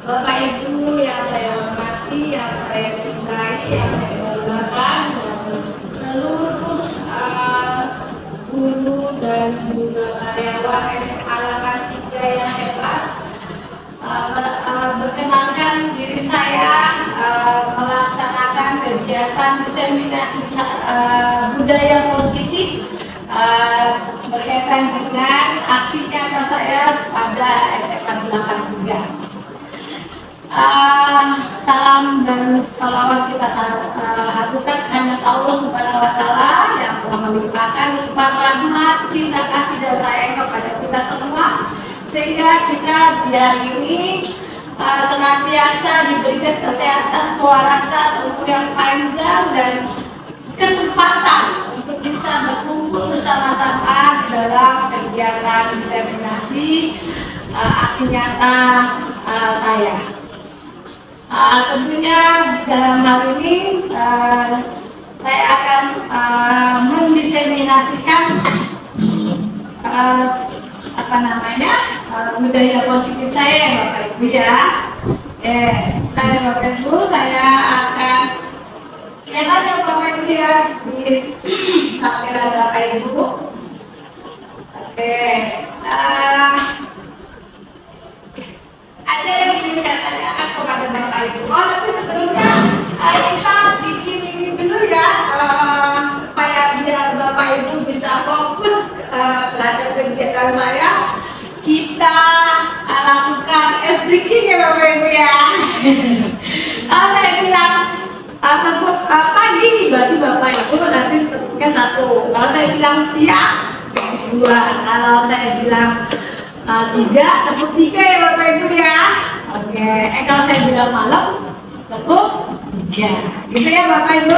Bapak Ibu yang saya hormati, yang saya cintai, yang saya banggakan, dan seluruh guru dan juga karyawan SMA 83 yang hebat, berkenalkan diri saya melaksanakan kegiatan diseminasi budaya positif berkaitan dengan aksi nyata saya pada SMA 83. Salam dan salawat kita haturkan hanya Allah Subhanahu wa Ta'ala yang telah melimpahkan nikmat rahmat, cinta kasih dan sayang kepada kita semua, sehingga kita di hari ini senantiasa diberikan kesehatan, kewarasan, umur yang panjang dan kesempatan untuk bisa berkumpul bersama-sama di dalam kegiatan diseminasi aksi nyata saya. Tentunya dalam hal ini saya akan mendiseminasikan budaya positif saya, Bapak Ibu ya. Bapak Ibu, saya akan lihat ya Bapak Ibu ya di kamera Bapak Ibu. Ada yang ingin saya tanyakan kepada Bapak Ibu. Tapi sebelumnya kita bikin ini dulu ya, supaya biar Bapak Ibu bisa fokus terhadap kegiatan saya. Kita lakukan ice breaking ya Bapak Ibu ya. Kalau saya bilang tepuk pagi, berarti Bapak Ibu nanti tepuknya 1. Kalau saya bilang siang, 2. Kalau saya bilang 3, tepuk 3 ya Bapak Ibu ya. Oke, kalau saya bilang malam, tepuk 3. Gitu ya Bapak Ibu?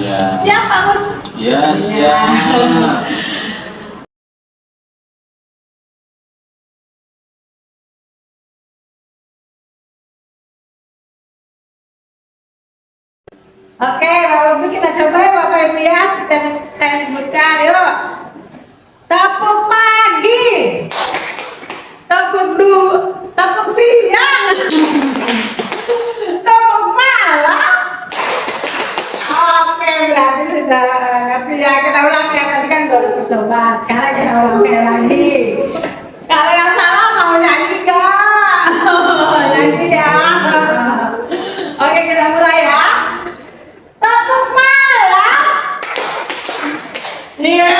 Iya. Siap Pak Gus? Iya, siap. Oke, Bapak Ibu kita coba ya Bapak Ibu ya. Saya sebutkan, yuk. Tepuk pagi. Tepuk siang. Tepuk malam. Oke, berarti sudah ngerti ya. Kita ulang ya, tadi kan baru percobaan. Sekarang kita ulang lagi. Kalau yang salah mau nyanyi enggak? Nyanyi ya. Oke, kita mulai ya. Tepuk malam. Iya.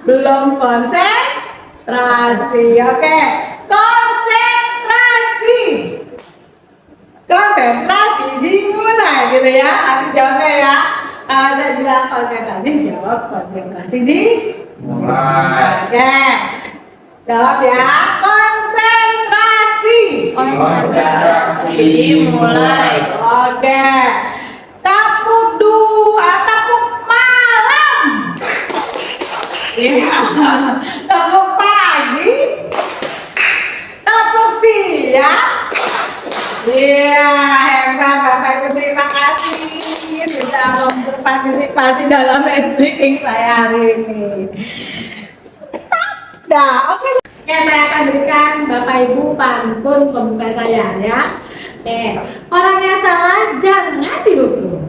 Belum konsentrasi. Oke, konsentrasi dimulai gitu ya. Nanti jawabnya ya. Saya bilang konsentrasi, jawab konsentrasi dimulai. Oke, jawab ya. Konsentrasi Dimulai. Oke, tepuk malam. Iya. Tepuk pagi. Tepuk siang. Iya, hebat Bapak Ibu, terima kasih sudah berpartisipasi dalam ice breaking saya hari ini. Nah, oke. Ya, saya akan berikan Bapak Ibu pantun pembuka saya ya. Orang yang salah jangan dihukum.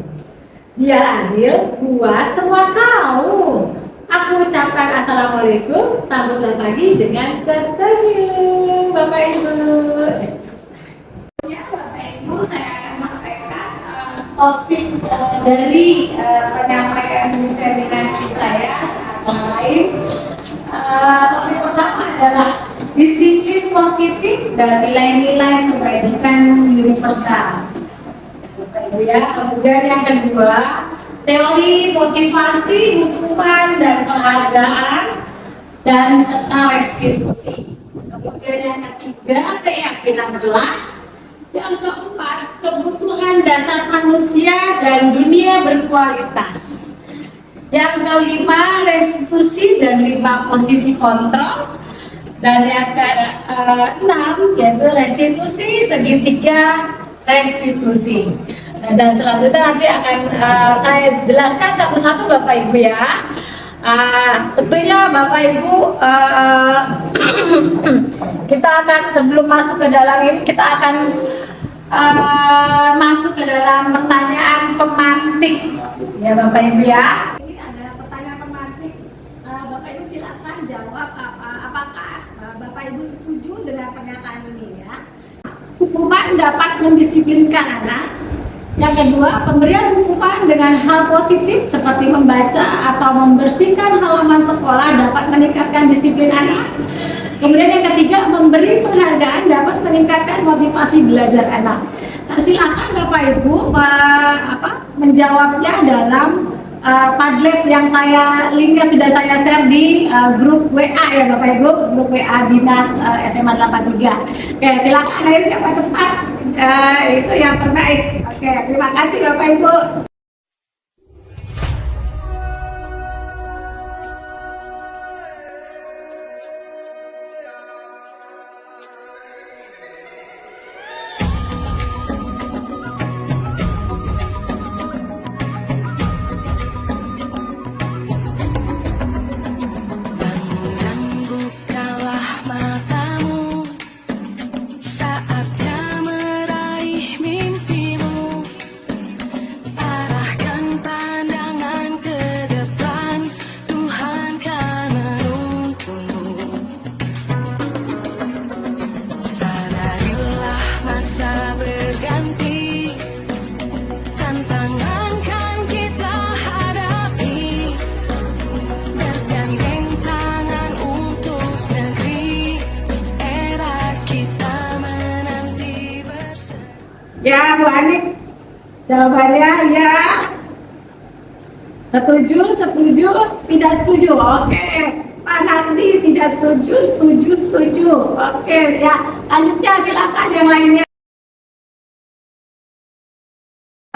Biar adil buat semua kaum. Aku ucapkan assalamualaikum, sambutlah pagi dengan tersenyum Bapak Ibu. Ya Bapak Ibu, saya akan sampaikan topik dari penyampaian diseminasi saya antara lain. Topik pertama adalah disiplin positif dan nilai-nilai kebajikan universal. Bapak Ibu ya. Kemudian yang kedua, teori motivasi, hukuman dan penghargaan dan serta restitusi. Kemudian yang ketiga, keyakinan jelas. Yang keempat, kebutuhan dasar manusia dan dunia berkualitas. Yang kelima, restitusi dan 5 posisi kontrol. Dan yang keenam, yaitu restitusi, segitiga restitusi. Dan selanjutnya nanti akan saya jelaskan satu-satu Bapak Ibu ya. Tentunya Bapak Ibu sebelum masuk ke dalam ini kita akan masuk ke dalam pertanyaan pemantik ya Bapak Ibu ya. Ini adalah pertanyaan pemantik. Bapak Ibu silakan jawab apakah Bapak Ibu setuju dengan pernyataan ini ya. Hukuman dapat mendisiplinkan anak. Yang kedua, pemberian hukuman dengan hal positif seperti membaca atau membersihkan halaman sekolah dapat meningkatkan disiplin anak. Kemudian yang ketiga, memberi penghargaan dapat meningkatkan motivasi belajar anak. Nah, silakan Bapak Ibu menjawabnya dalam Padlet yang linknya sudah saya share di grup WA ya Bapak Ibu, grup WA Dinas SMA 83. Oke, silakan ayo siapa cepat itu yang terbaik. Oke, terima kasih Bapak Ibu. Ya Bu Anik, jawabannya ya setuju, tidak setuju. Oke, Pak Nandi tidak setuju. Oke, ya lanjutnya silakan yang lainnya.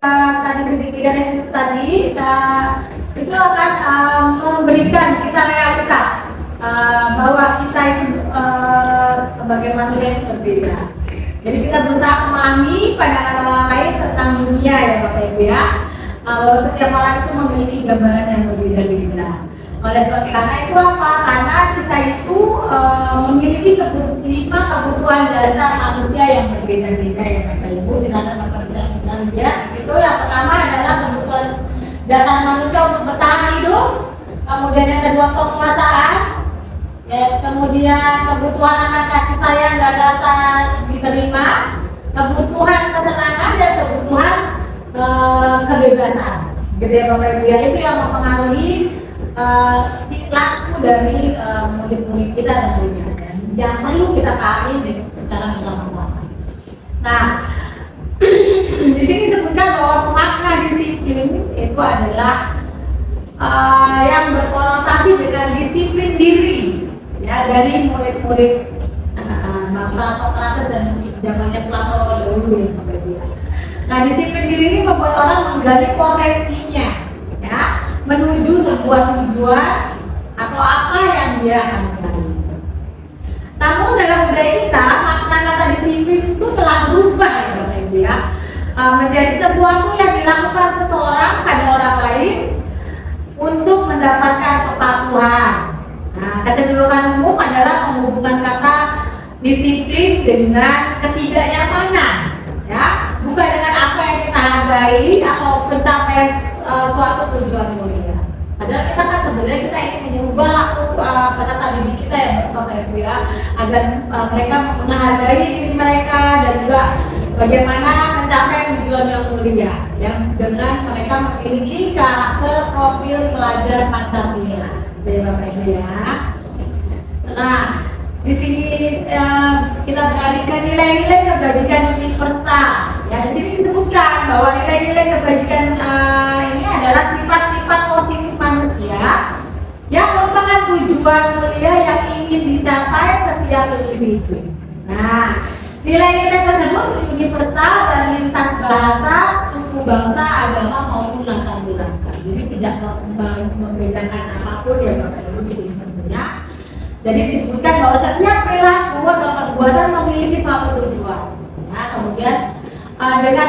Tadi ketiga tadi itu akan memberikan kita realitas bahwa kita itu sebagai manusia yang berbeda. Jadi kita berusaha memahami pandangan orang lain tentang dunia ya Bapak Ibu ya. Bahwa setiap orang itu memiliki gambaran yang berbeda-beda. Oleh sebab karena itu apa? Karena kita itu memiliki 5 kebutuhan dasar manusia yang berbeda-beda ya Bapak Ibu. Di sana Bapak bisa lihat. Itu yang pertama adalah kebutuhan dasar manusia untuk bertahan hidup. Kemudian yang kedua penguasaan. Ya, kemudian kebutuhan akan kasih sayang dan rasa diterima, kebutuhan kesenangan dan kebutuhan kebebasan. Gitu ya Bapak Ibu ya, itu yang mempengaruhi laku dari murid-murid kita tentunya. Yang perlu kita pahami secara bersama-sama. Nah, di sini disebutkan bahwa makna disiplin itu adalah yang berkonotasi dengan disiplin diri. Ya, dari murid-murid bangsa Sokrates dan zamannya Plato dahulu ya Bapak Ibu ya. Nah, disiplin diri ini membuat orang menggali potensinya ya, menuju sebuah tujuan atau apa yang dia hargai. Namun dalam budaya kita, makna kata disiplin itu telah berubah ya Bapak Ibu ya, menjadi sesuatu yang dilakukan seseorang pada orang lain untuk mendapatkan kepatuhan. Nah, kecenderungan umum adalah menghubungkan kata disiplin dengan ketidaknyamanan, ya, bukan dengan apa yang kita hargai atau pencapaian suatu tujuan mulia. Padahal kita kan sebenarnya kita ingin mengubah laku peserta didik kita ya Bapak Ibu ya, agar mereka menghargai diri mereka dan juga bagaimana mencapai tujuan yang mulia, yang dengan mereka memiliki karakter profil pelajar Pancasila. Ya Bapak Ibu ya. Nah, di sini kita beralih ke nilai-nilai kebajikan universal. Ya, di sini disebutkan bahwa nilai-nilai kebajikan ini adalah sifat-sifat positif manusia yang merupakan tujuan mulia yang ingin dicapai setiap individu. Nah, nilai-nilai tersebut universal dan lintas bahasa, suku, bangsa, agama maupun latar belakang. Jadi tidak membedakan apapun ya Bapak Ibu di sini tentunya. Jadi disebutkan bahwa setiap perilaku atau perbuatan memiliki suatu tujuan. Ya, kemudian dengan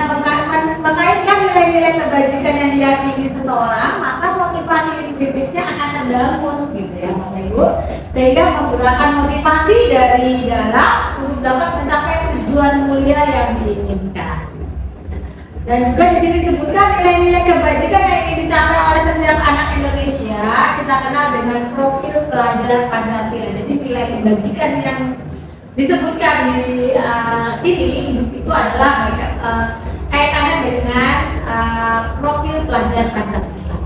mengaitkan nilai-nilai kebajikan yang diyakini seseorang, maka motivasi individunya akan terbangun gitu ya Bapak Ibu, sehingga menggunakan motivasi motivasi dari dalam untuk dapat mencapai tujuan mulia yang diinginkan. Dan juga di sini disebutkan nilai-nilai kebajikan yang ingin dicapai oleh setiap anak Indonesia kita kenal dengan profil pelajar Pancasila. Jadi nilai kebajikan yang disebutkan di sini itu adalah kaitannya dengan profil pelajar Pancasila.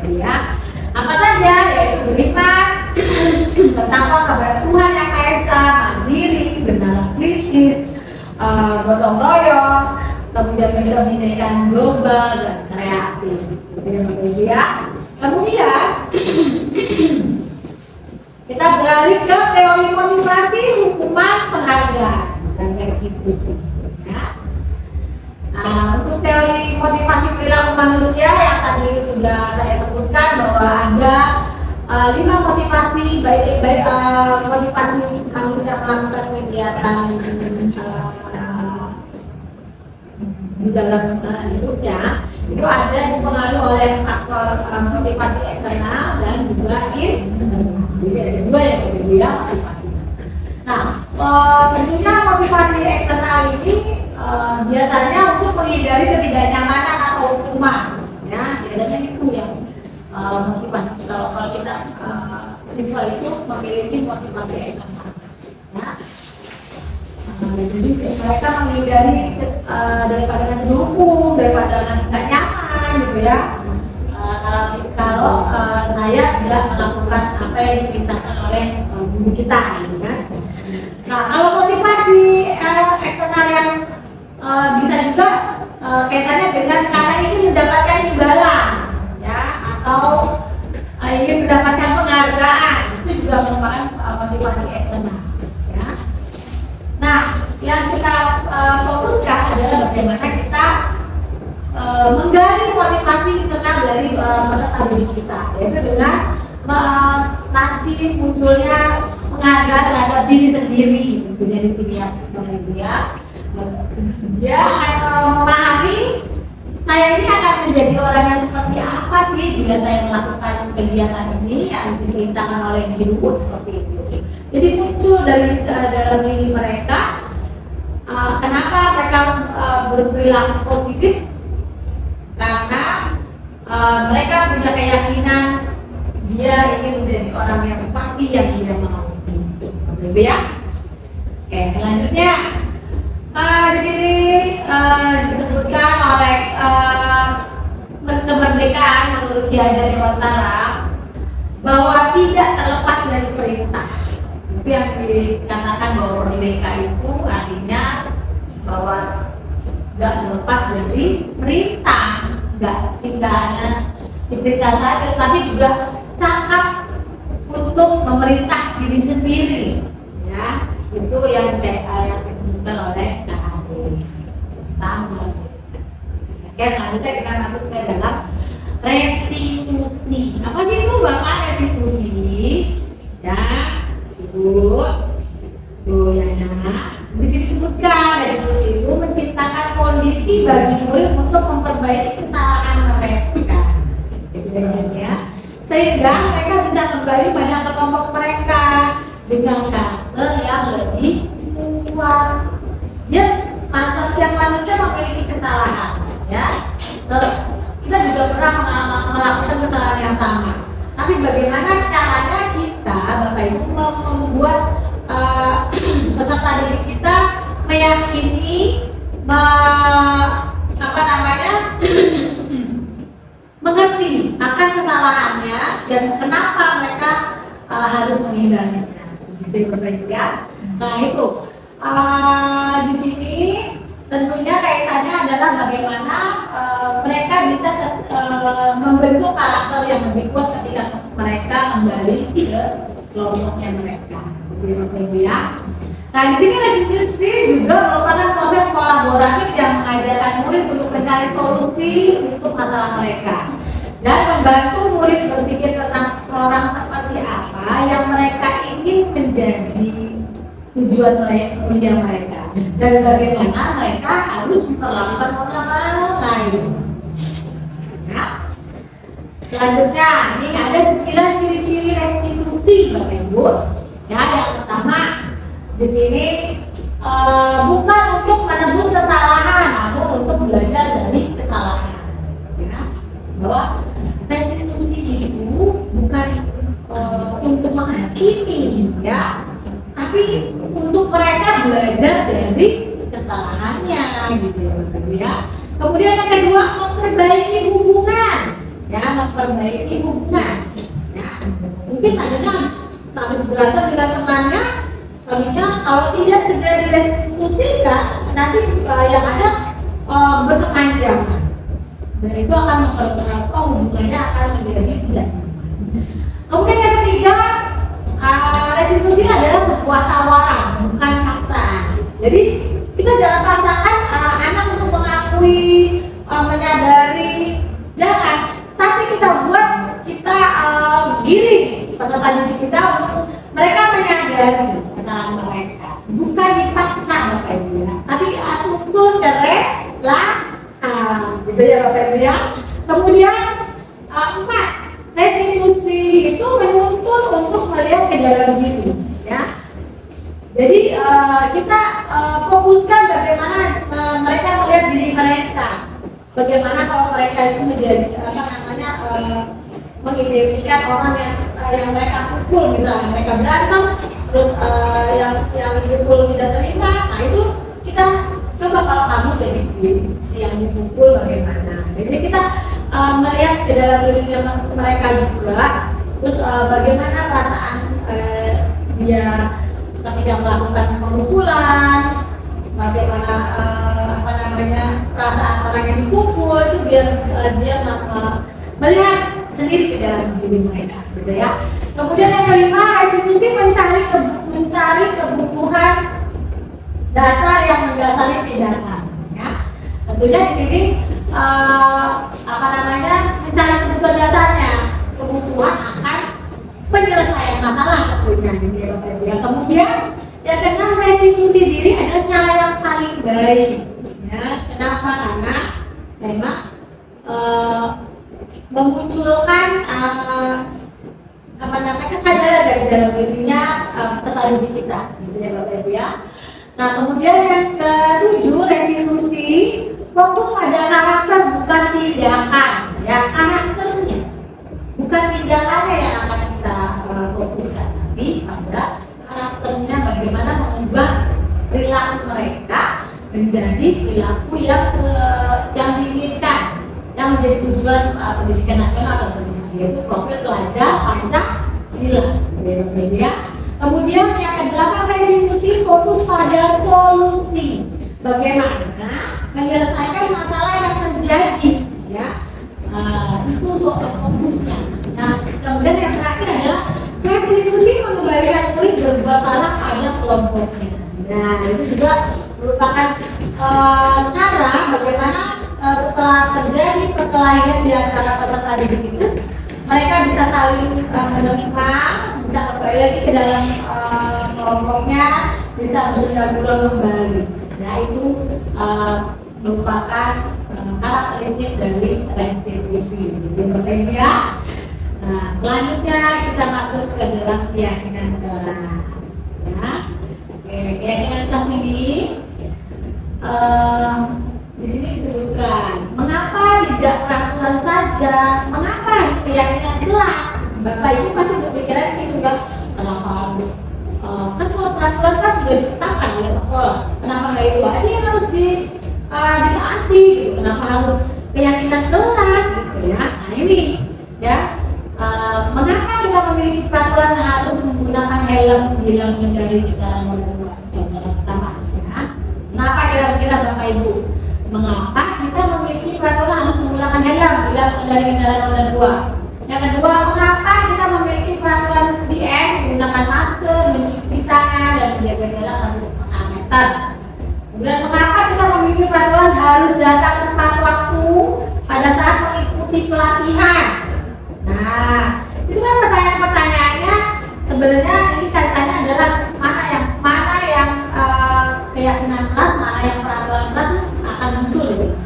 Ya. Apa saja? Yaitu beriman, bertakwa kepada Tuhan Yang Maha Esa, mandiri, bernalar kritis, gotong royong, kemudian kebinekaan global dan kreatif. Ya. Kemudian kita beralih ke teori motivasi, hukuman, penghargaan dan restitusi. Ya. Untuk teori motivasi perilaku manusia yang tadi sudah saya sebutkan bahwa ada 5 motivasi baik motivasi manusia melakukan kegiatan di dalam hidupnya itu ada dipengaruhi oleh faktor motivasi eksternal dan juga internal. Jadi ada 2 yang berbeda motivasi. Nah, tentunya motivasi eksternal ini biasanya untuk menghindari ketidaknyamanan atau hukuman, ya biasanya itu yang motivasi kalau kita siswa itu memiliki motivasi eksternal, ya. Jadi mereka menghindari daripada nanti dihukum, daripada nanti nggak nyaman, gitu ya. Kalau saya tidak melakukan apa yang dimintakan oleh guru kita, gitu kan. Nah, kalau motivasi eksternal yang bisa juga kaitannya dengan karena ingin mendapatkan imbalan, ya, atau ingin mendapatkan penghargaan, itu juga merupakan motivasi eksternal, ya. Nah, yang kita fokuskan adalah bagaimana kita menggali motivasi internal dari peserta didik kita, yaitu dengan nanti munculnya penghargaan terhadap diri sendiri, tentunya di sini ya, dia akan memahami saya ini akan menjadi orang yang seperti apa sih bila saya melakukan kegiatan ini yang diperintahkan oleh guru seperti itu. Jadi muncul dari dalam diri mereka kenapa mereka harus berperilaku positif, karena mereka punya keyakinan dia ingin menjadi orang yang seperti yang dia mau. Betul ya? Oke, selanjutnya di sini disebutkan oleh kemerdekaan menurut Ki Hajar Dewantara bahwa tidak terlepas dari perintah. Itu yang dikatakan bahwa merdeka itu artinya bahwa nggak terlepas dari perintah, nggak hanya diperintah saja, tapi juga cakap untuk memerintah diri sendiri, ya. Itu yang disebutkan oleh KHD. Oke, selanjutnya kita masuk ke dalam restitusi. Apa sih itu Bapak restitusi? Ya, Ibu, Yana. Di sini disebutkan restitusi itu menciptakan kondisi bagi murid untuk memperbaiki kesalahan mereka. Ya. Sehingga mereka bisa kembali pada kelompok mereka dengan karakter yang lebih kuat. Ya, setiap manusia memiliki kesalahan, ya. Kita juga pernah melakukan kesalahan yang sama. Tapi bagaimana caranya kita, Bapak Ibu, membuat peserta didik kita meyakini, mengerti akan kesalahannya dan kenapa mereka harus menghindarinya. Nah itu di sini tentunya kaitannya adalah bagaimana mereka bisa membentuk karakter yang lebih kuat ketika mereka kembali ke kelompoknya mereka. Ya. Nah di sini restitusi juga merupakan proses kolaboratif yang mengajarkan murid untuk mencari solusi untuk masalah mereka dan membantu murid berpikir tentang orang seperti apa yang mereka ingin menjadi tujuan mulia mereka dan bagaimana mereka harus memperlakukan orang lain. Ya. Selanjutnya ini ada 9 ciri-ciri restitusi, Bapak Ibu. Ya, yang pertama di sini bukan untuk menebus kesalahan, namun untuk belajar dari kesalahan. Ya, bahwa restitusi itu bukan untuk menghakimi, ya, tapi untuk mereka belajar dari kesalahannya, gitu ya. Kemudian yang kedua, memperbaiki hubungan, ya, memperbaiki hubungan. Ya, mungkin adanya habis berantem dengan temannya, lalunya kalau tidak segera direstitusikan, nanti yang ada berkepanjangan. Dan itu akan memperkeruh hubungannya akan menjadi tidak nyaman. Kemudian yang ketiga, restitusi adalah sebuah tawaran, bukan paksaan. Jadi kita jangan paksakan anak untuk mengakui, menyadari, jangan. Tapi kita buat kita giring peserta didik kita untuk mereka menyadari kesalahan mereka, bukan dipaksa Bapak Ibu ya. Tapi unsur kerelaan, gitu ya Bapak Ibu ya. Kemudian 4, restitusi itu menuntut untuk melihat ke dalam diri, ya. Jadi kita fokuskan bagaimana mereka melihat diri mereka, bagaimana kalau mereka itu menjadi mengidentikan orang yang mereka pukul, misalnya mereka berantem, terus yang dipukul tidak terima, nah itu kita coba kalau kamu jadi si yang dipukul bagaimana. Jadi kita melihat ke dalam diri mereka juga, terus bagaimana perasaan dia ketika melakukan pemukulan, bagaimana perasaan orang yang dipukul itu biar dia melihat sendiri ke dalam diri mereka, gitu ya. Kemudian yang kelima, restitusi mencari kebutuhan dasar yang mendasari tindakan, ya. Tentunya di sini mencari kebutuhan dasarnya, kebutuhan akan penyelesaian masalah tentunya, gitu ya Bapak Ibu. Kemudian yang keenam, restitusi diri adalah cara yang paling baik, ya. Kenapa? Karena memang memunculkan kesadaran dari dalam dirinya peserta didik kita, gitu ya Bapak Ibu ya. Nah, kemudian yang ke-7, restitusi fokus pada karakter bukan tindakan, ya, karakternya bukan tindakannya yang akan kita fokuskan, tapi pada karakternya, bagaimana mengubah perilaku mereka menjadi perilaku yang diinginkan, yang menjadi tujuan pendidikan nasional tentunya, yaitu profil pelajar Pancasila, ya. Kemudian yang ke-8, restitusi fokus pada solusi, bagaimana menyelesaikan masalah yang terjadi, ya. Itu fokusnya. Nah, kemudian yang terakhir adalah restitusi mengembalikan murid berbuat salah pada kelompoknya. Nah, itu juga merupakan cara bagaimana setelah terjadi perkelahian di antara peserta didik itu, mereka bisa saling menerima, bisa kembali lagi ke dalam kelompoknya, bisa bersinggah kembali. Nah, itu merupakan karakteristik dari restitusi, gitu ya. Nah, selanjutnya kita masuk ke dalam keyakinan kelas, ya. Oke, keyakinan kelas ini di sini disebutkan mengapa tidak peraturan saja, mengapa harus keyakinan kelas. Bapak Ibu pasti berpikiran gitu kan, kenapa harus kan kalau peraturan kan sudah ditetapkan oleh sekolah, kenapa nggak itu aja yang harus ditaati gitu, kenapa harus keyakinan kelas gitu ya. Nah ini ya, mengapa kita memiliki peraturan harus menggunakan helm bila mengendari kita nomor 2, contoh pertama ya. Kenapa kira-kira Bapak Ibu, mengapa kita memiliki peraturan harus menggunakan helm bila mengendari kendaraan roda 2? Yang kedua, mengapa kita memiliki peraturan DM menggunakan masker, mencuci tangan dan menjaga jarak 1,5 meter? Kemudian mengapa kita memiliki peraturan harus datang tepat waktu pada saat mengikuti pelatihan? Nah, itu kan pertanyaan-pertanyaannya sebenarnya ini kaitannya adalah mana yang keyakinan kelas, mana yang peraturan kelas akan muncul di sini.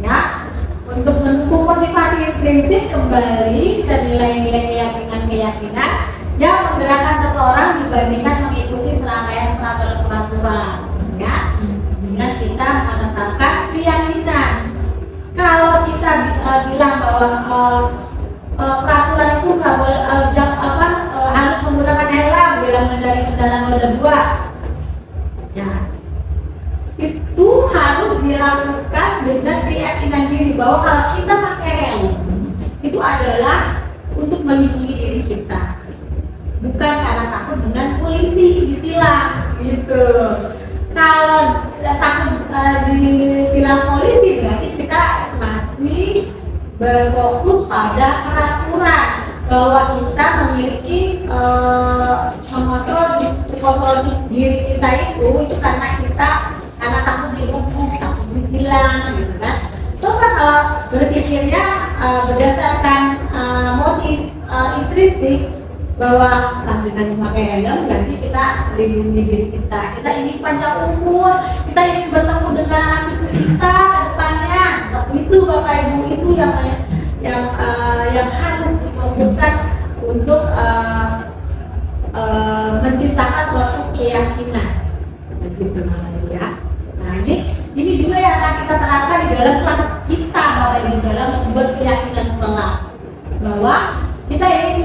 Ya, untuk mendukung motivasi prinsip kembali ke nilai-nilai keyakinan yang menggerakkan seseorang dibandingkan mengikuti serangkaian peraturan-peraturan, ya. Dengan kita menetapkan keyakinan. Kalau kita bilang bahwa peraturan itu nggak boleh harus menggunakan helm dalam mengendarai kendaraan roda 2, ya, itu harus dilakukan dengan keyakinan diri bahwa kalau kita pakai helm itu adalah untuk melindungi diri kita, bukan karena takut dengan polisi ditilang gitu. Kalau takut ditilang polisi berarti kita masih berfokus pada peraturan bahwa kita memiliki mengontrol diri kita itu karena kita takut dihukum, takut ditilang gitu kan. Coba kalau berpikirnya berdasarkan motif intrinsik bahwa dengan memakai helm berarti kita melindungi diri kita ingin panjang umur, kita ingin bertemu dengan anak cucu kita ke depannya. Seperti itu Bapak Ibu, itu yang harus difokuskan untuk menciptakan suatu keyakinan, begitu ya. Nah ini juga yang akan kita terapkan di dalam kelas kita Bapak Ibu, dalam membuat keyakinan kelas bahwa kita ingin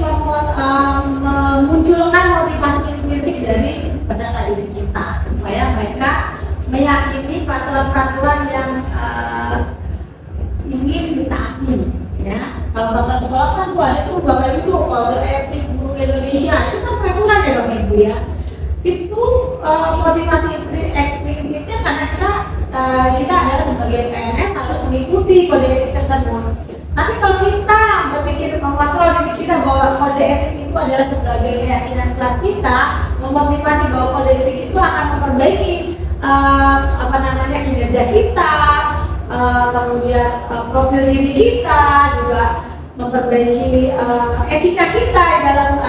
memunculkan motivasi intrinsik dari peserta didik kita supaya mereka meyakini peraturan-peraturan yang ingin ditaati, ya. Kalau peraturan sekolah kan tuh ada tuh Bapak Ibu tuh kode etik guru Indonesia, itu kan peraturan ya Bapak Ibu ya. Itu motivasi eksplisitnya karena kita adalah sebagai PNS harus mengikuti kode etik tersebut. Tapi kalau kita berpikir mengontrol diri kita bahwa kode etik itu adalah sebagai keyakinan kelas kita, memotivasi bahwa kode etik itu akan memperbaiki kinerja kita, kemudian profil diri kita, juga memperbaiki etika kita dalam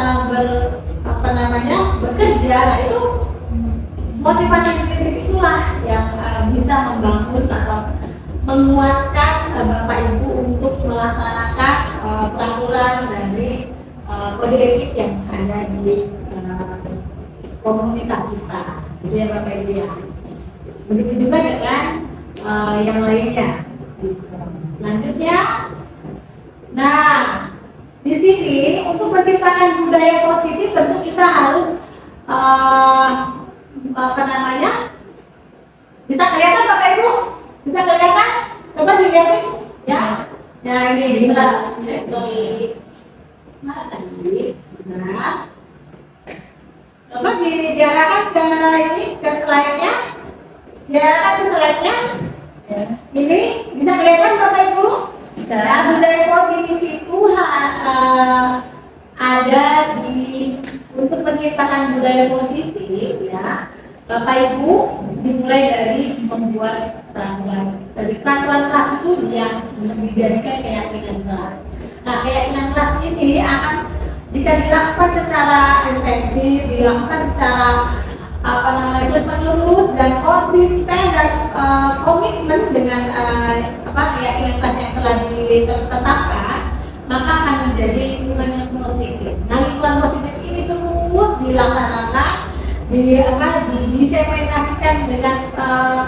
bekerja. Nah itu motivasi intrinsik itulah yang bisa membangun atau menguatkan Bapak Ibu untuk melaksanakan peraturan dari kode etik yang ada di komunitas kita, gitu ya Bapak Ibu ya. Begitu juga dengan yang lainnya. Selanjutnya, nah di sini untuk menciptakan budaya positif tentu kita harus bisa kelihatan Bapak Ibu? Bisa kelihatan? Coba dilihatin ya. Nah ini bisa. Sorry. Mana tadi? Nah, coba diarahkan ke slide-nya. Diarahkan ke slide-nya. Ini bisa kelihatan Bapak Ibu? Bisa. Ya, budaya positif itu ada untuk menciptakan budaya positif ya. Bapak Ibu dimulai dari membuat peraturan. Dari peraturan kelas itu yang dijadikan keyakinan kelas. Nah, keyakinan kelas ini akan jika dilakukan secara intensif, dilakukan secara terus-menerus dan konsisten dan komitmen dengan keyakinan kelas yang telah ditetapkan, maka akan menjadi lingkungan yang positif. Nah, lingkungan positif ini terus dilaksanakan, disegmentasikan dengan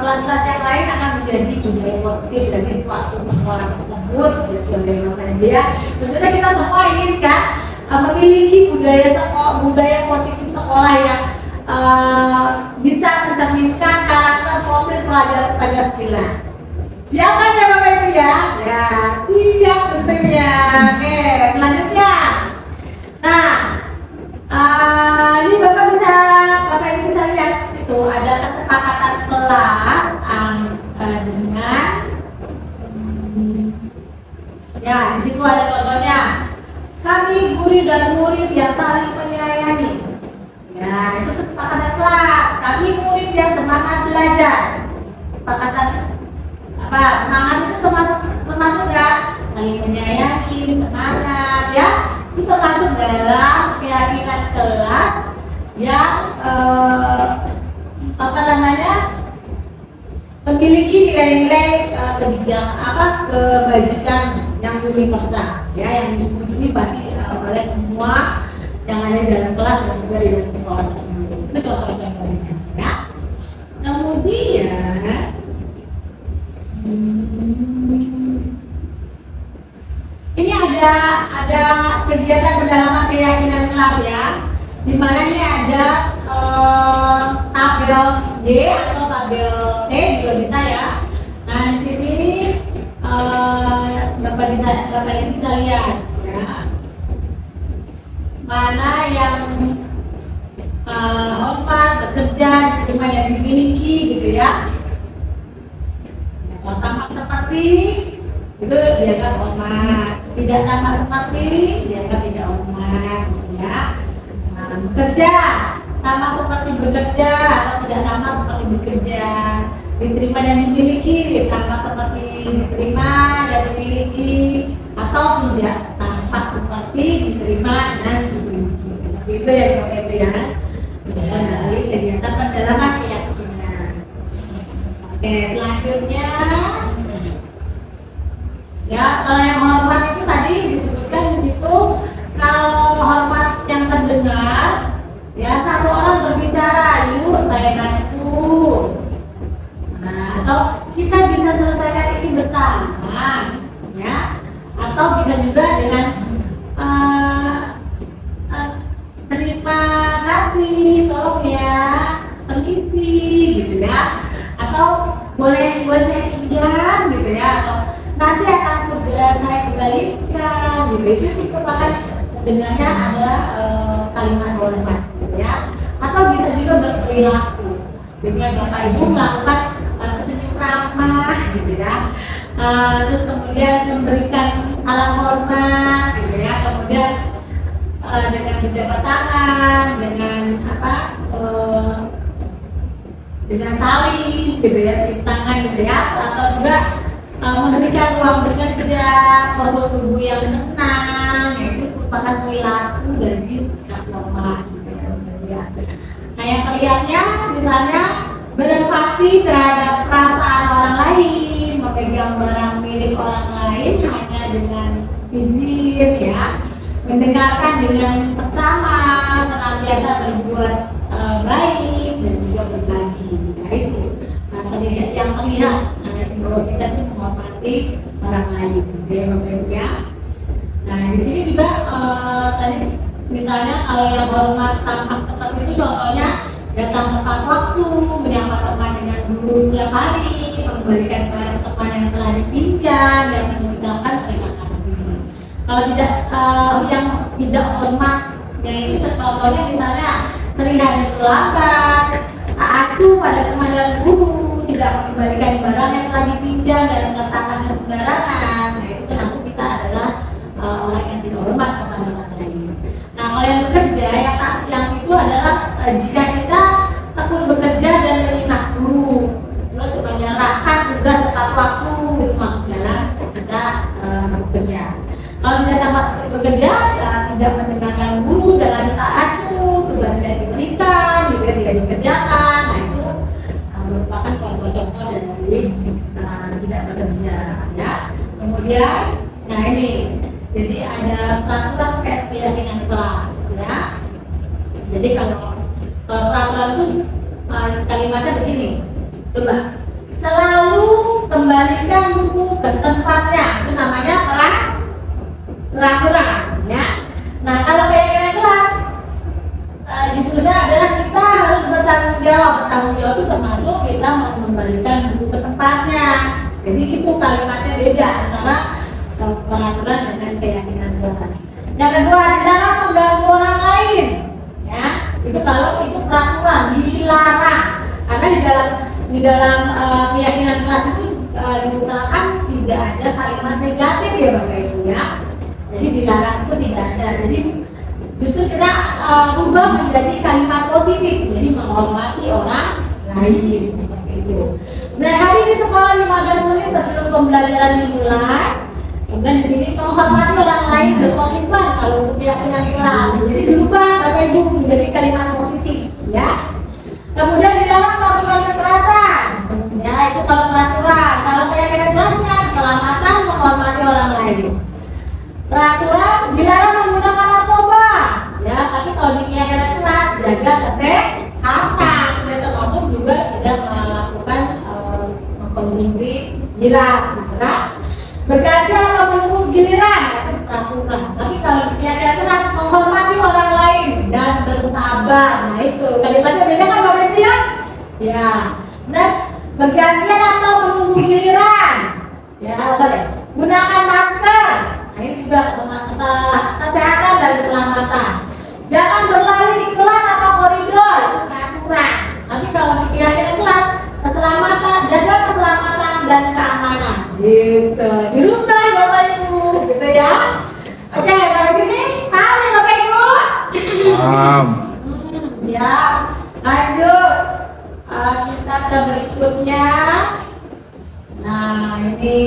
kelas-kelas yang lain akan menjadi budaya positif dari suatu sekolah tersebut, gitu ya. Tentunya kita semua ingin kan memiliki budaya positif sekolah yang bisa mencerminkan karakter profil pelajar Pancasila. Siap kan ya Bapak Ibu ya? Ya, siap tentunya. Oke, selanjutnya. Nah, ini Bapak Ibu bisa lihat itu ada kesepakatan kelas dengan ya di situ ada contohnya. Kami guru dan murid yang saling menyayangi. Ya, itu kesepakatan kelas. Kami murid yang semangat belajar. Kesepakatan semangat itu termasuk ya saling menyayangi, semangat ya. Itu termasuk dalam keyakinan kelas yang memiliki nilai-nilai kebajikan yang universal ya, yang disetujui pasti oleh semua yang ada di dalam kelas dan juga di dalam sekolah tersebut. Itu contoh-contohnya ya. Kemudian ini ada kegiatan pendalaman keyakinan kelas ya, di mana ini ada tabel Y atau tabel T juga bisa ya. Nah di sini Bapak ini bisa lihat ya, mana yang hormat, bekerja, diterima dan dimiliki gitu ya. Kalau tampak seperti itu dianggap hormat, tidak tampak seperti dianggap tidak hormat gitu ya. Nah, bekerja tampak seperti bekerja atau tidak tampak seperti bekerja, diterima dan dimiliki tampak seperti diterima dan dimiliki, atau tidak tampak seperti diterima dan dimiliki. Seperti itu ya Bapak Ibu ya. Dari kegiatan pendalaman keyakinan. Oke, selanjutnya ya, kalau yang hormat itu tadi disebutkan di situ, kalau hormat yang terdengar ya, satu orang berbicara, yuk saya bantu. Nah, atau kita bisa selesaikan ini bersama ya, atau bisa juga dengan terima kasih, tolong ya, permisi gitu ya, atau boleh saya pinjam gitu ya, atau nanti akan segera saya kembalikan gitu. Itu merupakan dengannya adalah kalimat hormat gitu ya. Atau bisa juga berperilaku dengan Bapak Ibu melakukan senyum ramah gitu ya, terus kemudian memberikan salam hormat gitu ya, kemudian dengan berjabat tangan, dengan dengan saling gitu ya, cium tangan gitu ya, atau juga memberikan ruang bekerja, postur tubuh yang tenang, yaitu merupakan perilaku dari sikap hormat gitu ya. Nah yang terlihatnya misalnya berempati terhadap perasaan orang lain, memegang barang milik orang lain hanya dengan izin ya, mendengarkan dengan seksama, senantiasa berbuat baik dan juga berbagi. Nah itu yang terlihat bahwa kita tuh menghormati orang lain, gitu ya Bapak Ibu ya. Nah di sini juga tadi misalnya kalau yang hormat tampak seperti itu, contohnya datang tepat waktu, menyapa teman dengan guru setiap hari, mengembalikan barang teman yang telah dipinjam dan mengucapkan terima kasih. Kalau tidak yang tidak hormat, yang itu contohnya misalnya sering hadir terlambat, acuh pada teman dan guru, tidak mengembalikan barang yang telah dipinjam dan meletakkannya sembarangan. Nah itu termasuk kita adalah orang yang tidak hormat kepada orang lain. Nah kalau yang bekerja, yang itu adalah jika kita tekun bekerja dan menyimak guru, terus menyerahkan tugas tepat waktu, itu masuk dalam kita bekerja. Kalau tidak tampak seperti bekerja, tidak mendengarkan guru dan lanjut acuh, tugas tidak diberikan, juga tidak dikerjakan. Nah itu merupakan contoh-contoh dari tidak bekerja ya. Kemudian, nah ini, jadi ada peraturan tes keyakinan kelas ya. Jadi kalau peraturan itu kalimatnya begini, coba selalu kembalikan buku ke tempatnya, itu namanya peraturan ya. Nah kalau keyakinan kelas ditulisnya adalah kita harus bertanggung jawab. Bertanggung jawab itu termasuk kita mengembalikan buku ke tempatnya. Jadi itu kalimatnya beda antara peraturan dengan keyakinan kelas. Yang kedua, dilarang mengganggu orang lain ya. Itu kalau itu peraturan dilarang, karena di dalam keyakinan kelas itu diusahakan tidak ada kalimat negatif ya Bapak Ibu ya. Jadi dilarang itu tidak ada. Jadi justru kita rubah menjadi kalimat positif, jadi menghormati orang lain seperti itu. Kemudian hari di sekolah 15 menit sebelum pembelajaran dimulai. Kemudian di sini menghormati orang lain berkomitmen kalau untuk keyakinan kelas. Jadi dirubah Bapak Ibu menjadi kalimat positif ya. Kemudian dilarang melakukan kekerasan. Ya itu kalau peraturan. Kalau keyakinan kelasnya keselamatan, menghormati orang lain. Peraturan dilarang menggunakan narkoba ya, jelas gitu kan. Bergantian atau menunggu giliran itu peraturan. Tapi kalau bergantian keras menghormati orang lain dan bersabar. Nah itu kalimatnya beda kan Bapak Ibu ya? Ya. Dan bergantian atau menunggu giliran. Ya, sorry. Gunakan masker. Nah ini juga kesehatan dan keselamatan. Jangan berlari di kelas atau koridor, itu peraturan. Nanti kalau dikira-kira kelas, keselamatan, jaga keselamatan dan keamanan. Gitu. Dirubah Bapak Ibu, gitu ya. Oke, sampai sini paham ya Bapak Ibu? Paham. Siap. Lanjut. Kita ke berikutnya. Nah, ini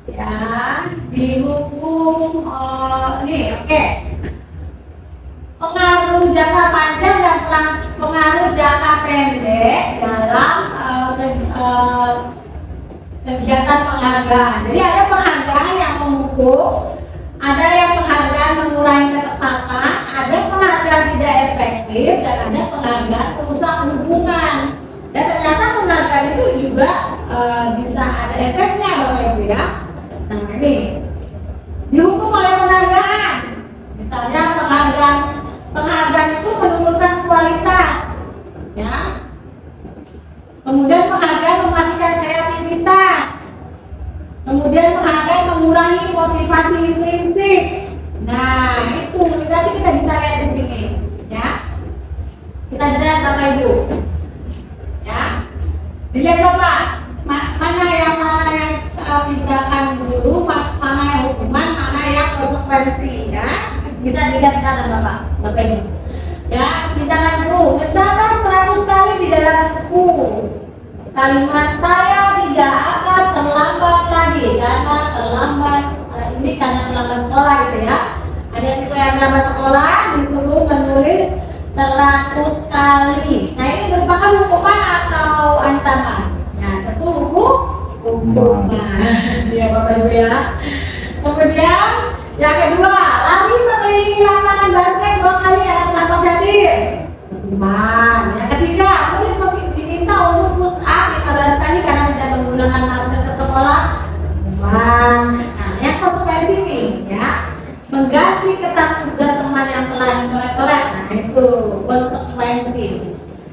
ya di hukum ini oke. Pengaruh jangka panjang dan pengaruh jangka pendek dalam kegiatan penghargaan. Jadi ada penghargaan yang mengukur, ada yang penghargaan mengurangi ketepatan, ada penghargaan tidak efektif, dan ada penghargaan perusak hubungan. Dan ternyata penghargaan itu juga bisa ada efeknya Bapak Ibu ya. Nah ini dihukum oleh penghargaan. Misalnya penghargaan itu menurunkan kualitas, ya. Kemudian penghargaan mematikan kreativitas. Kemudian penghargaan mengurangi motivasi intrinsik. Nah itu nanti kita bisa lihat di sini, ya. Kita bisa lihat Bapak Ibu, ya. Dilihat Bapak, mana yang tindakan guru, mana yang hukuman, mana yang konsekuensi, ya. Bisa dilihat di sana Bapak Ibu. Ya, tindakan guru mencatat 100 kali di dalam buku. Kalimat saya tidak akan terlambat lagi karena terlambat sekolah gitu ya. Ada siswa yang terlambat sekolah disuruh menulis 100 kali. Nah, ini merupakan hukuman atau ancaman? Nah, tentu hukuman. Ya Bapak Ibu ya. Kemudian yang kedua, lari mengelilingi lapangan basket 2 kali karena terlambat hadir. Hukuman. Yang ketiga, murid diminta untuk push up 15 kali karena tidak menggunakan masker ke sekolah. Hukuman. Nah, yang konsekuensi nih, ya, mengganti kertas tugas teman yang telah dicoret-coret. Nah, itu konsekuensi.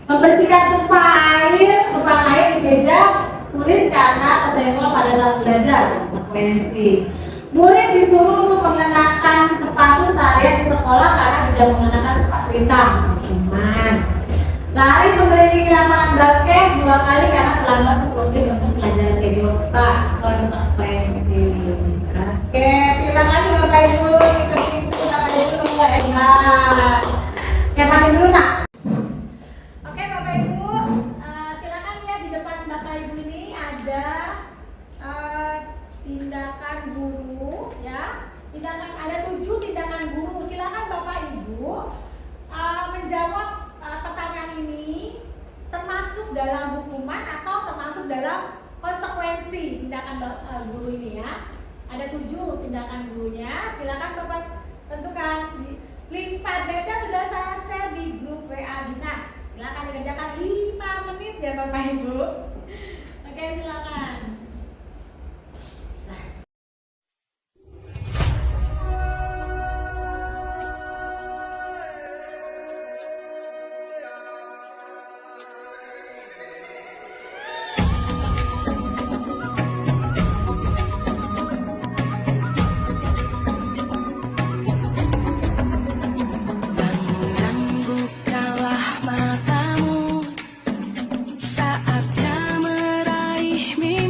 Membersihkan tumpahan air di meja tulis karena kesenggol pada saat belajar. Konsekuensi. Murid disuruh untuk mengenakan sepatu seharian di sekolah karena tidak mengenakan sepatu hitam. Hukuman. Lari mengelilingi lapangan basket 2 kali karena terlambat 10 menit untuk pelajaran kehidupan. Konsekuensi. Oke, terima kasih Bapak Ibu. Itu Bapak Ibu Mbak Emma. Yang pakai dulu nak. Oke Bapak Ibu, silakan lihat di depan Bapak Ibu ini ada tindakan guru, ya. Ada 7 tindakan guru. Silakan Bapak Ibu menjawab pertanyaan ini termasuk dalam hukuman atau termasuk dalam konsekuensi tindakan guru ini ya. Ada 7 tindakan gurunya. Silakan Bapak tentukan. Link Padletnya sudah saya share di grup WA Dinas. Silakan dikerjakan 5 menit ya Bapak Ibu. Oke, silakan. Saatnya meraih mimpi.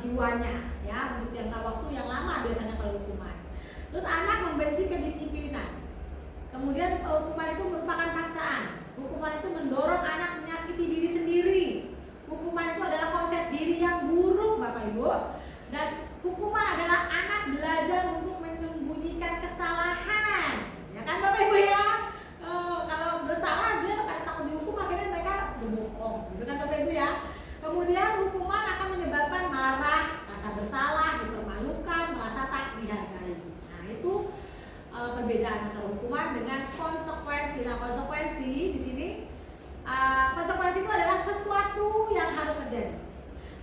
jiwanya, ya, untuk jangka waktu yang lama biasanya kalau hukuman. Terus anak membenci kedisiplinan. Kemudian hukuman itu merupakan paksaan. Hukuman itu mendorong anak menyakiti diri sendiri. Hukuman itu adalah konsep diri yang buruk, Bapak Ibu. Dan hukuman adalah anak belajar untuk menyembunyikan kesalahan. Ya kan Bapak Ibu ya? Kalau bersalah dia karena takut dihukum akhirnya mereka berbohong. Gitu kan Bapak Ibu ya? Kemudian hukuman akan menyebabkan marah, rasa bersalah, dipermalukan, merasa tak dihargai. Nah, itu perbedaan antara hukuman dengan konsekuensi. Nah, konsekuensi di sini konsekuensi itu adalah sesuatu yang harus terjadi.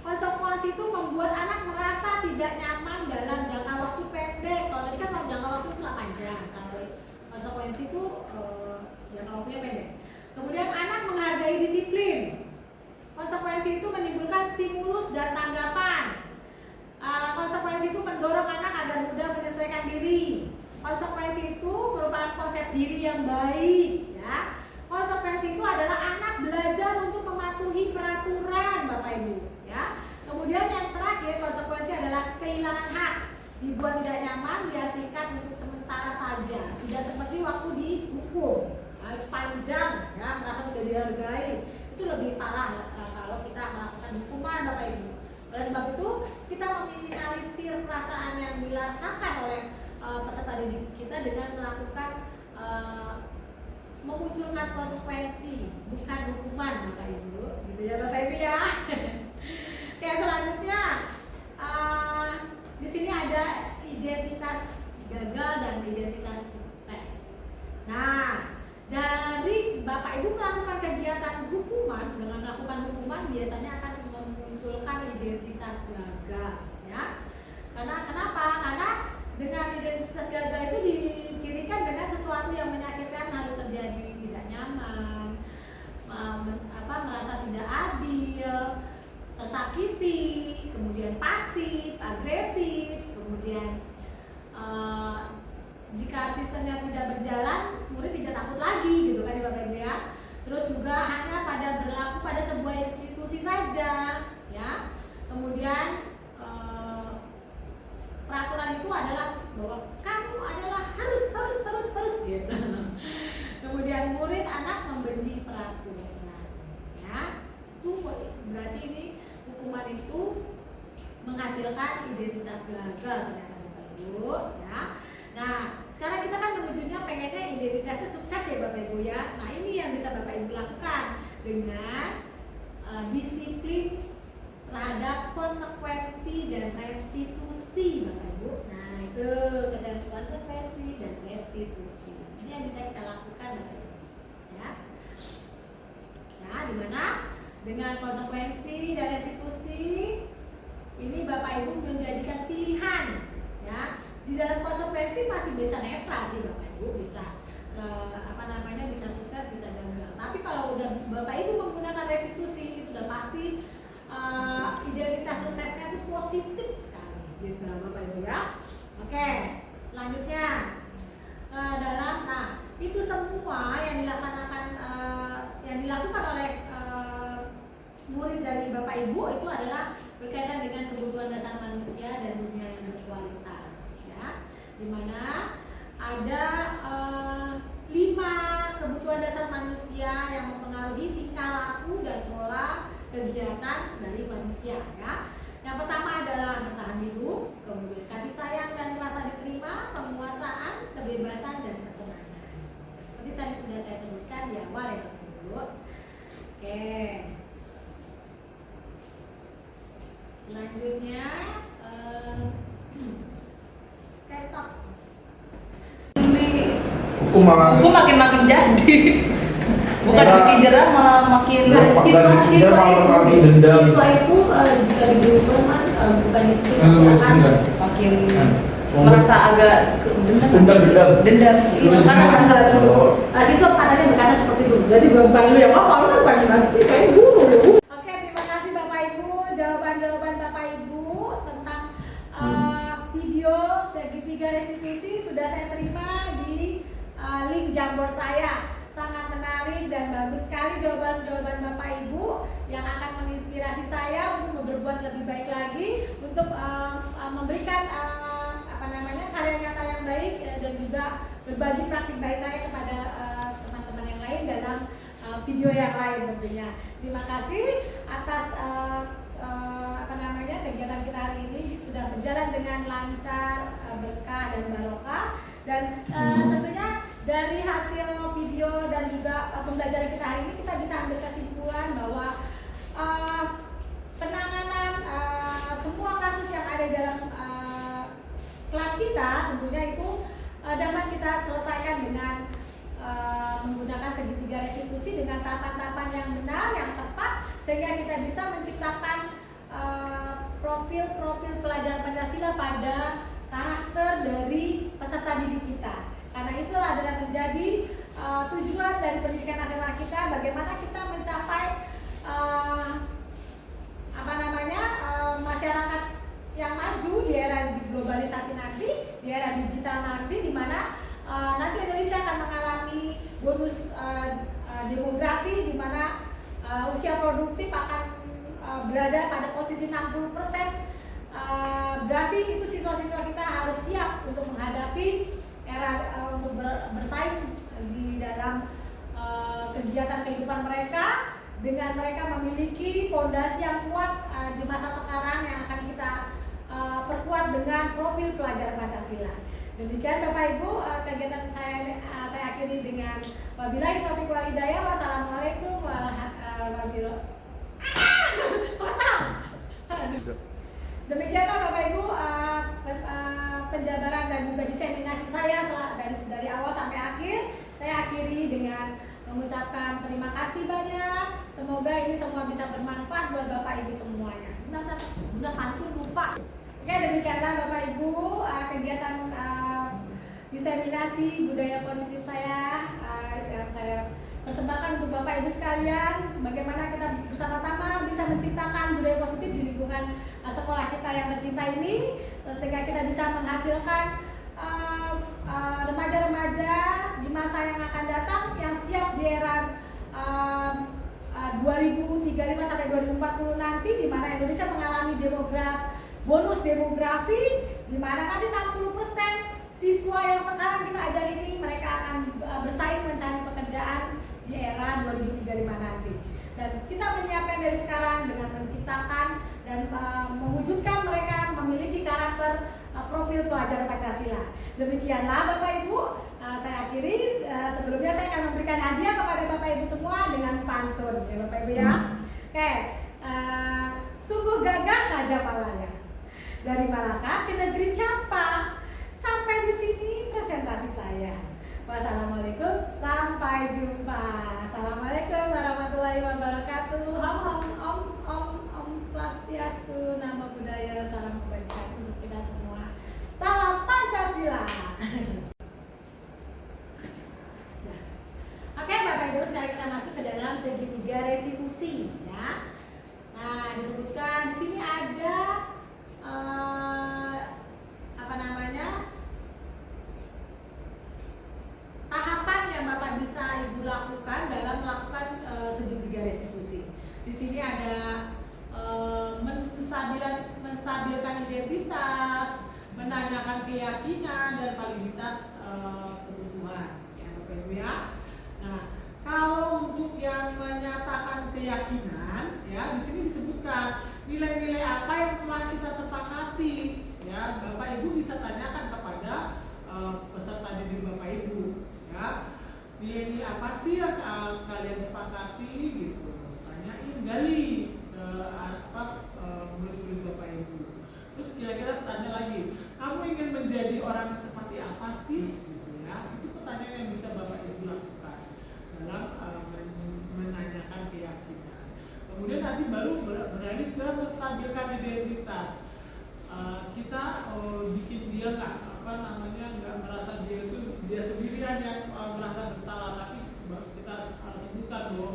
Konsekuensi itu membuat anak merasa tidak nyaman dalam jangka waktu pendek. Kalau tadi kan jangka waktu itu 8 jam. Kalau konsekuensi itu jangka waktunya pendek. Kemudian anak menghargai disiplin. Konsekuensi itu menimbulkan stimulus dan tanggapan. Konsekuensi itu mendorong anak agar mudah menyesuaikan diri. Konsekuensi itu merupakan konsep diri yang baik, ya. Konsekuensi itu adalah anak belajar untuk mematuhi peraturan, Bapak Ibu, ya. Kemudian yang terakhir, konsekuensi adalah kehilangan hak. Dibuat tidak nyaman, dia sikat untuk sementara saja. Tidak seperti waktu dihukum, panjang, ya, merasa tidak dihargai. Itu lebih parah kalau kita melakukan hukuman, Bapak Ibu. Oleh sebab itu, kita meminimalisir perasaan yang dirasakan oleh peserta didik kita dengan melakukan memunculkan konsekuensi, bukan hukuman, Bapak Ibu. Gitu ya, Bapak Ibu ya. Oke, selanjutnya di sini ada identitas gagal dan identitas sukses. Nah, dari Bapak Ibu melakukan kegiatan hukuman, dengan melakukan hukuman biasanya akan memunculkan identitas gagal, ya. Karena kenapa? Karena dengan identitas gagal itu dicirikan dengan sesuatu yang menyakitkan harus terjadi, tidak nyaman, merasa tidak adil, tersakiti, kemudian pasif, agresif, kemudian jika sistemnya tidak berjalan, murid tidak takut lagi, gitu kan ya Bapak Ibu ya. Terus juga hanya berlaku pada sebuah institusi saja, ya. Kemudian peraturan itu adalah bahwa kamu adalah harus gitu. Kemudian murid anak membenci peraturan, ya. Itu berarti ini hukuman itu menghasilkan identitas gagal ternyata Bapak Ibu, ya. Nah, sekarang kita kan menujunya pengennya identitasnya sukses ya Bapak Ibu ya. Nah, ini yang bisa Bapak Ibu lakukan dengan disiplin terhadap konsekuensi dan restitusi Bapak Ibu. Nah, itu kesadaran konsekuensi dan restitusi. Ini yang bisa kita lakukan Bapak Ibu. Ya. Nah, di mana dengan konsekuensi dan restitusi ini Bapak Ibu menjadikan pilihan, ya. Di dalam konsekuensi masih bisa netral sih Bapak Ibu, bisa bisa sukses, bisa gagal. Tapi kalau udah Bapak Ibu menggunakan restitusi itu udah pasti identitas suksesnya itu positif sekali, gitu Bapak Ibu ya. Oke, selanjutnya itu semua yang dilakukan oleh murid dari Bapak Ibu itu adalah berkaitan dengan kebutuhan dasar manusia dan dunia yang berkualitas, ya. Dimana ada 5 kebutuhan dasar manusia yang mempengaruhi tingkah laku dan pola kegiatan dari manusia, ya. Yang pertama adalah bertahan hidup, kemudian kasih sayang dan merasa diterima, penguasaan, kebebasan dan kesenangan. Seperti tadi sudah saya sebutkan di awal ya Bapak Ibu. Oke. Selanjutnya stop. Hukum makin jadi. Bukan makin jerah malah makin makin dendam. Siswa itu jika diberi hukuman bukan disiplin makin merasa agak dendam. Karena merasa terus. Siswa katanya berkata seperti itu. Jadi bukan lu yang ngomong, lu bukan masih kayak guru. Oke, terima kasih Bapak Ibu. Jawaban-jawaban Bapak Ibu tentang video segitiga restitusi sudah saya terima di link Jamboard saya. Sangat menarik dan bagus sekali jawaban-jawaban Bapak Ibu yang akan menginspirasi saya untuk berbuat lebih baik lagi untuk memberikan karya nyata yang baik dan juga berbagi praktik baik saya kepada teman-teman yang lain dalam video yang lain tentunya. Terima kasih atas kegiatan kita hari ini sudah berjalan dengan lancar, berkah dan barokah, dan tentunya dari hasil video dan juga pembelajaran kita hari ini kita bisa ambil kesimpulan bahwa penanganan semua kasus yang ada di dalam kelas kita tentunya itu dapat kita selesaikan dengan menggunakan segitiga restitusi dengan tahapan-tahapan yang benar, yang tepat, sehingga kita bisa menciptakan profil-profil pelajar Pancasila pada karakter dari peserta didik kita. Karena itulah adalah menjadi tujuan dari pendidikan nasional kita, bagaimana kita mencapai masyarakat yang maju di era globalisasi nanti, di era digital nanti, di mana nanti Indonesia akan mengalami bonus demografi, di mana usia produktif akan berada pada posisi 60%. Berarti itu siswa-siswa kita harus siap untuk menghadapi era untuk bersaing di dalam kegiatan kehidupan mereka, dengan mereka memiliki fondasi yang kuat di masa sekarang yang akan kita perkuat dengan profil pelajar Pancasila. Demikian Bapak Ibu, kegiatan saya akhiri dengan wabillahi taufiq wal hidayah. Wassalamualaikum warahmatullahi wabarakatuh. Demikianlah Bapak Ibu penjabaran dan juga diseminasi saya dari awal sampai akhir. Saya akhiri dengan mengucapkan terima kasih banyak. Semoga ini semua bisa bermanfaat buat Bapak Ibu semuanya. Sebentar, pantun lupa. Oke, demikianlah Bapak Ibu kegiatan diseminasi budaya positif saya yang saya persembahkan untuk Bapak Ibu sekalian. Bagaimana kita bersama-sama bisa menciptakan budaya positif di lingkungan sekolah kita yang tercinta ini, sehingga kita bisa menghasilkan remaja-remaja di masa yang akan datang yang siap di era 2035 sampai 2040 nanti, di mana Indonesia mengalami bonus demografi, di mana nanti 60% siswa yang sekarang kita ajar ini mereka akan bersaing mencari pekerjaan di era 2035 nanti. Dan kita menyiapkan dari sekarang dengan menciptakan dan mewujudkan mereka memiliki karakter profil pelajar Pancasila. Demikianlah Bapak Ibu, saya akhiri. Sebelumnya saya akan memberikan hadiah kepada Bapak Ibu semua dengan pantun, ya Bapak Ibu ya. Oke, sungguh gagah Raja Malaya, dari Malaka ke negeri Campa. Sampai di sini presentasi saya. Wassalamualaikum, sampai jumpa. Assalamualaikum warahmatullahi wabarakatuh. Om Swastiastu, Namo Buddhaya, salam kebajikan untuk kita semua. Salam Pancasila. Oke Bapak Ibu, sekarang kita masuk ke dalam segitiga restitusi, ya. Nah, disebutkan di sini ada tahapan yang Bapak bisa Ibu lakukan dalam melakukan segitiga restitusi. Di sini ada menstabilkan identitas, menanyakan keyakinan dan validitas kebutuhan, ya Bapak Ibu ya. Nah, kalau untuk yang menyatakan keyakinan, ya di sini disebutkan nilai-nilai apa yang telah kita sepakati, ya Bapak Ibu bisa tanyakan kepada peserta didik Bapak Ibu, ya nilai-nilai apa sih yang kalian sepakati gitu, tanyain, gali murid-murid Bapak Ibu. Terus kira-kira tanya lagi, kamu ingin menjadi orang seperti apa sih, gitu ya. Itu pertanyaan yang bisa Bapak Ibu lakukan dalam menanyakan keyakinan. Kemudian nanti baru beralih ke menstabilkan identitas. Kita bikin dia nggak merasa dia sendirian yang merasa bersalah, tapi kita sebutkan bahwa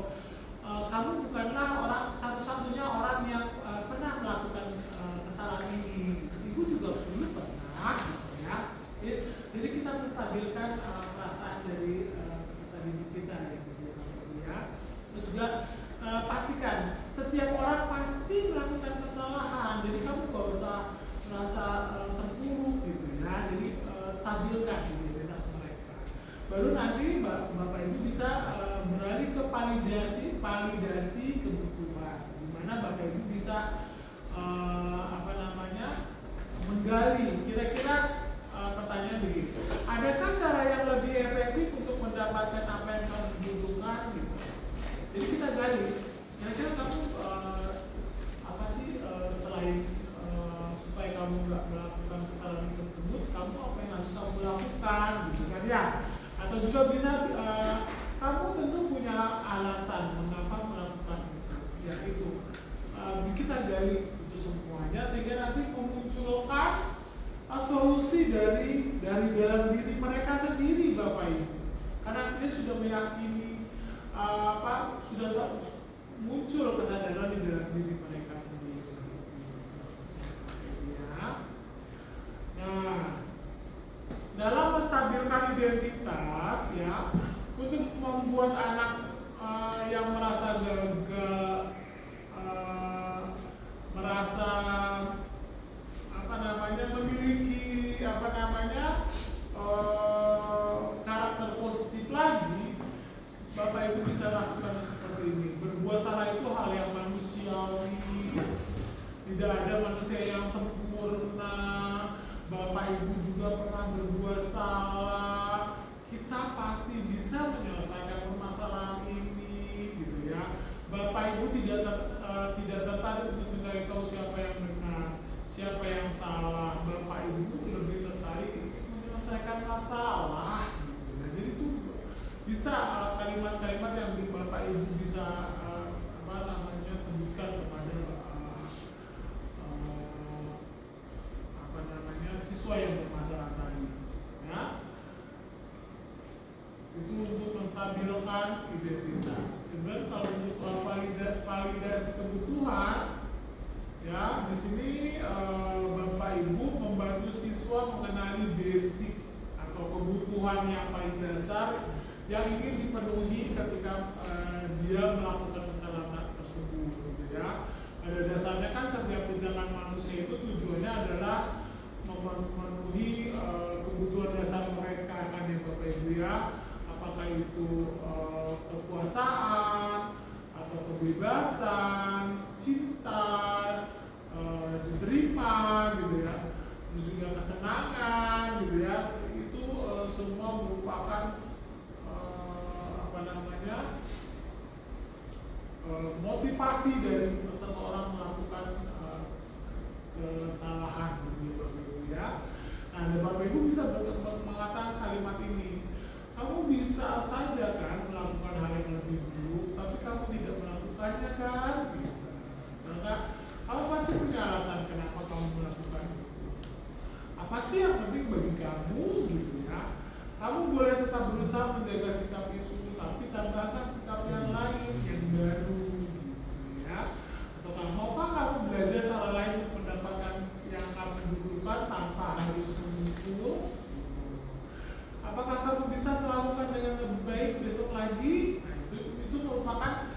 kamu bukanlah orang satu-satunya orang yang pernah melakukan kesalahan ini. Ibu juga dulu pernah, gitu ya. Jadi kita menstabilkan perasaan dari peserta didik kita, gitu ya. Terus juga pastikan setiap orang pasti melakukan kesalahan. bisa menggali. Kira-kira pertanyaan begini, adakah cara yang lebih efektif untuk mendapatkan apa yang kamu butuhkan gitu? Jadi kita gali, kira-kira kamu apa sih selain supaya kamu nggak melakukan kesalahan tersebut, kamu apa yang harus kamu lakukan gitu kan ya? Atau juga bisa kamu tentu punya alasan mengapa melakukan itu, ya itu kita gali itu semuanya sehingga nanti memunculkan solusi dari dalam diri mereka sendiri, Bapak Ibu. Karena dia sudah meyakini sudah muncul kesadaran di dalam diri mereka sendiri. Ya. Nah, dalam menstabilkan identitas ya, untuk membuat anak yang merasa gagal, merasa memiliki karakter positif lagi, Bapak Ibu bisa lakukan seperti ini. Berbuat salah itu hal yang manusiawi, tidak ada manusia yang sempurna. Bapak Ibu juga pernah berbuat salah. Kita pasti bisa menyelesaikan permasalahan ini, gitu ya. Bapak Ibu tidak tertarik untuk mencari tahu siapa yang benar, siapa yang salah. Bapak Ibu lebih tertarik untuk menyelesaikan masalah, gitu. Nah, jadi itu bisa kalimat-kalimat yang Bapak Ibu bisa sebutkan kepada siswa yang bermasalah tadi, ya. Itu untuk menstabilkan identitas. Kemudian kalau untuk validasi kebutuhan, ya di sini Bapak Ibu membantu siswa mengenali basic atau kebutuhan yang paling dasar yang ingin dipenuhi ketika dia melakukan kesalahan tersebut, gitu ya. Pada dasarnya kan setiap tindakan manusia itu tujuannya adalah memenuhi kebutuhan dasar mereka kan ya Bapak Ibu ya. Apakah itu kekuasaan atau kebebasan, cinta, diterima gitu ya, terus juga kesenangan gitu ya, itu semua merupakan motivasi dari seseorang melakukan kesalahan gitu Bapak Ibu ya. Nah, Bapak Ibu bisa mengatakan kalimat ini. Kamu bisa saja kan melakukan hal yang lebih buruk, tapi kamu tidak melakukannya kan? Gitu. Karena kamu pasti punya alasan kenapa kamu melakukan itu. Apa sih yang penting bagi kamu gitu ya? Kamu boleh tetap berusaha menjaga sikap itu, tapi tambahkan sikap yang lain yang baru, gitu ya. Atau maukah kamu belajar cara lain untuk mendapatkan yang kamu butuhkan tanpa harus memukul? Apakah kamu bisa melakukan dengan lebih baik besok lagi? Nah, itu merupakan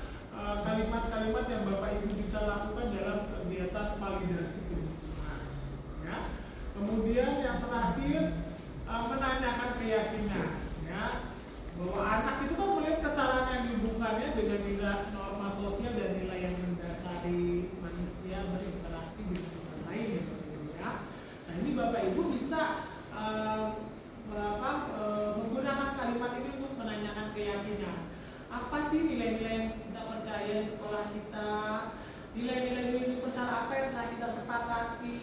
kalimat-kalimat yang Bapak Ibu bisa lakukan dalam kegiatan validasi kebutuhan. Ya. Kemudian yang terakhir menanyakan keyakinan, ya, bahwa anak itu kan melihat kesalahan yang dihubungkannya dengan nilai norma sosial dan nilai yang mendasari manusia berinteraksi dengan orang lain, ya. Nah ini Bapak Ibu bisa menggunakan kalimat ini untuk menanyakan keyakinan. Apa sih nilai-nilai yang kita percaya di sekolah kita? Nilai-nilai universal apa yang telah kita sepakati?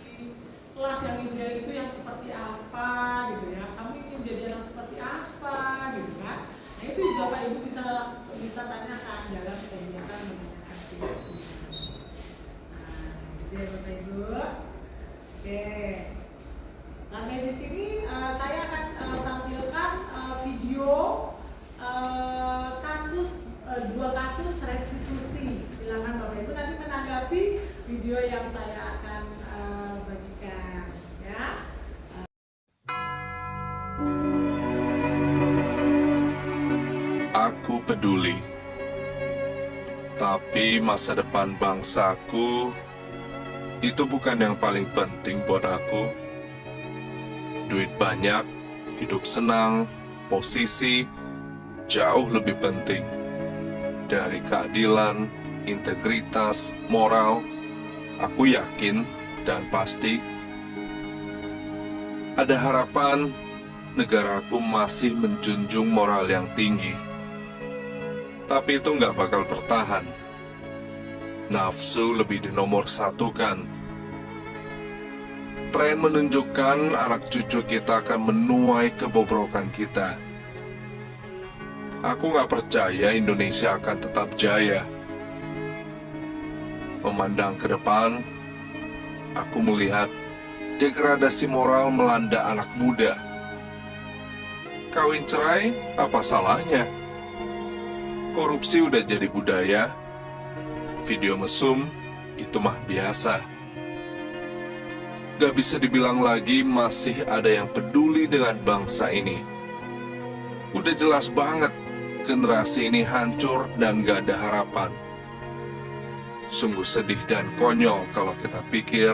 Kelas yang ideal itu yang seperti apa gitu ya? Kamu ingin jadi anak seperti apa gitu kan? Nah itu juga Bapak Ibu bisa tanyakan dalam kegiatan menanyakan keyakinan. Nah, gitu ya Bapak Ibu. Oke. Sampai di sini saya akan tampilkan video dua kasus restitusi. Silakan Bapak Ibu nanti menanggapi video yang saya akan bagikan ya. Aku peduli, tapi masa depan bangsaku itu bukan yang paling penting buat aku. Duit banyak, hidup senang, posisi jauh lebih penting dari keadilan, integritas, moral, Aku yakin dan pasti ada harapan negaraku masih menjunjung moral yang tinggi. Tapi itu nggak bakal bertahan. Nafsu lebih dinomorsatukan. Tren menunjukkan anak cucu kita akan menuai kebobrokan kita. Aku nggak percaya Indonesia akan tetap jaya. Memandang ke depan, aku melihat degradasi moral melanda anak muda. Kawin cerai, apa salahnya? Korupsi udah jadi budaya. Video mesum, itu mah biasa. Gak bisa dibilang lagi masih ada yang peduli dengan bangsa ini. Udah jelas banget, generasi ini hancur dan gak ada harapan. Sungguh sedih dan konyol kalau kita pikir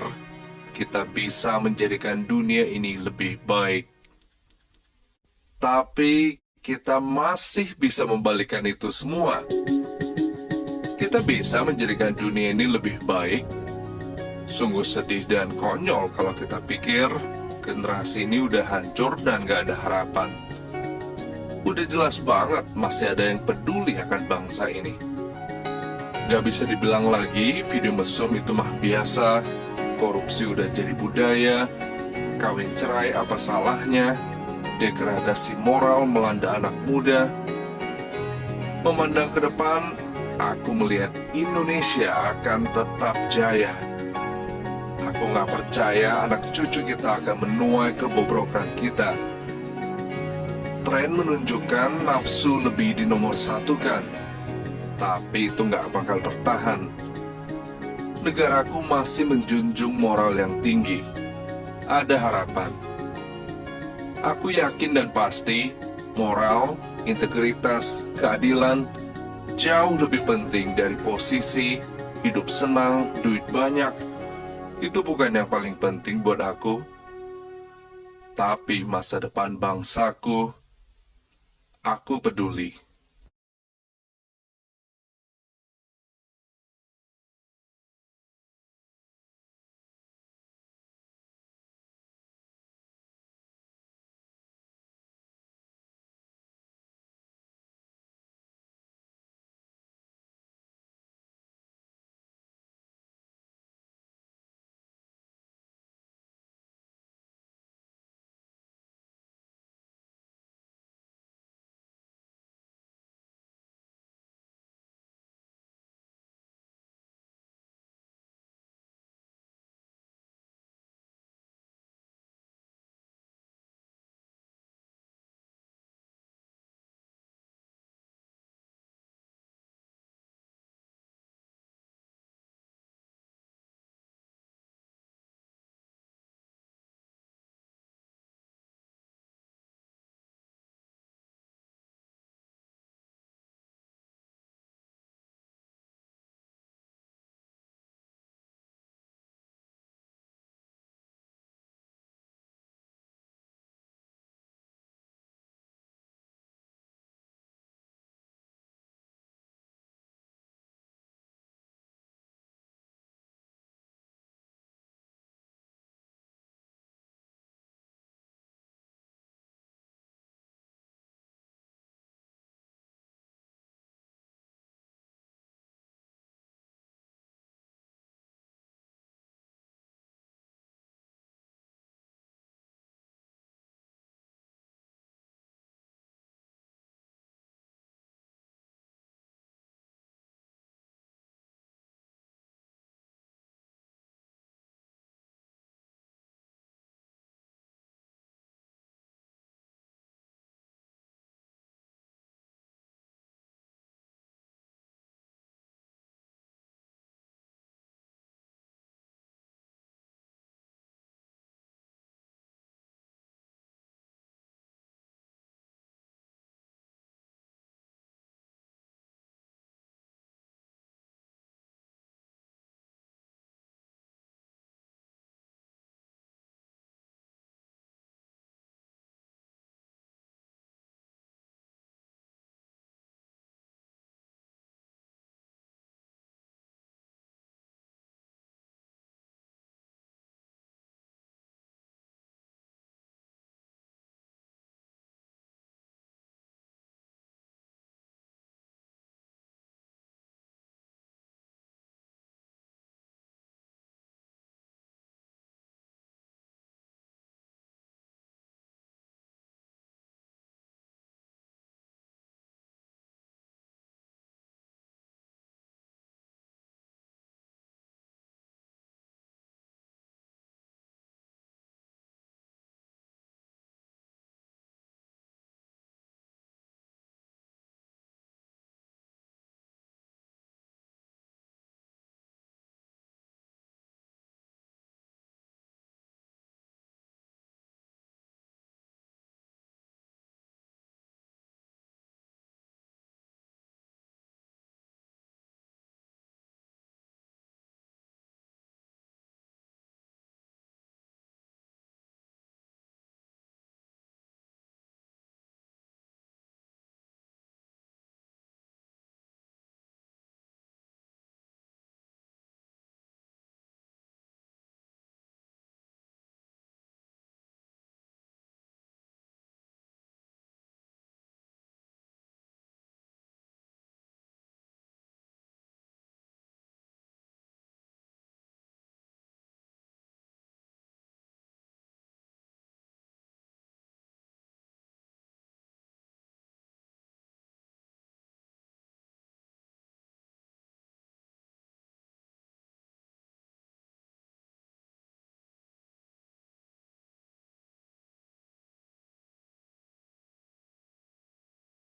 kita bisa menjadikan dunia ini lebih baik. Tapi kita masih bisa membalikkan itu semua. Kita bisa menjadikan dunia ini lebih baik. Sungguh sedih dan konyol kalau kita pikir generasi ini udah hancur dan gak ada harapan. Udah jelas banget masih ada yang peduli akan bangsa ini. Gak bisa dibilang lagi video mesum itu mah biasa. Korupsi udah jadi budaya. Kawin cerai apa salahnya? Degradasi moral melanda anak muda. Memandang ke depan, aku melihat Indonesia akan tetap jaya. Aku gak percaya anak cucu kita akan menuai kebobrokan kita. Tren menunjukkan nafsu lebih dinomorsatukan. Tapi itu gak bakal bertahan. Negaraku masih menjunjung moral yang tinggi. Ada harapan. Aku yakin dan pasti moral, integritas, keadilan jauh lebih penting dari posisi, hidup senang, duit banyak. Itu bukan yang paling penting buat aku. Tapi masa depan bangsaku, aku peduli.